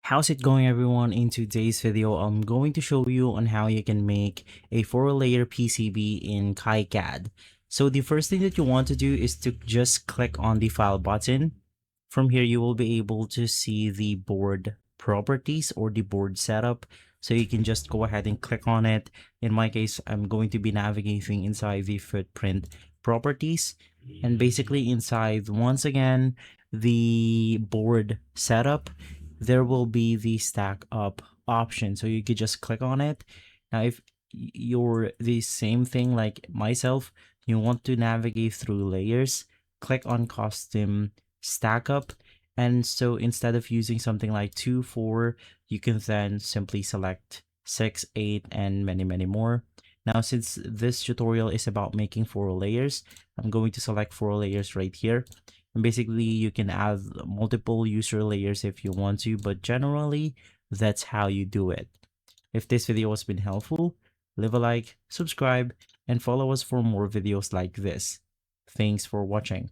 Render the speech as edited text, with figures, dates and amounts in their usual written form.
How's it going, everyone? In today's video, I'm going to show you on how you can make a 4-layer PCB in KiCad. So the first thing that you want to do is to just click on the file button. From here, you will be able to see the board properties or the board setup. So you can just go ahead and click on it. In my case, I'm going to be navigating inside the footprint properties. And basically inside, once again, the board setup, there will be the stack up option. So you could just click on it. Now, if you're the same thing like myself, you want to navigate through layers, click on custom stack up. And so instead of using something like 2, 4, you can then simply select 6, 8, and many more. Now, since this tutorial is about making 4 layers, I'm going to select 4 layers right here. And basically, you can add multiple user layers if you want to, but generally, that's how you do it. If this video has been helpful, leave a like, subscribe, and follow us for more videos like this. Thanks for watching.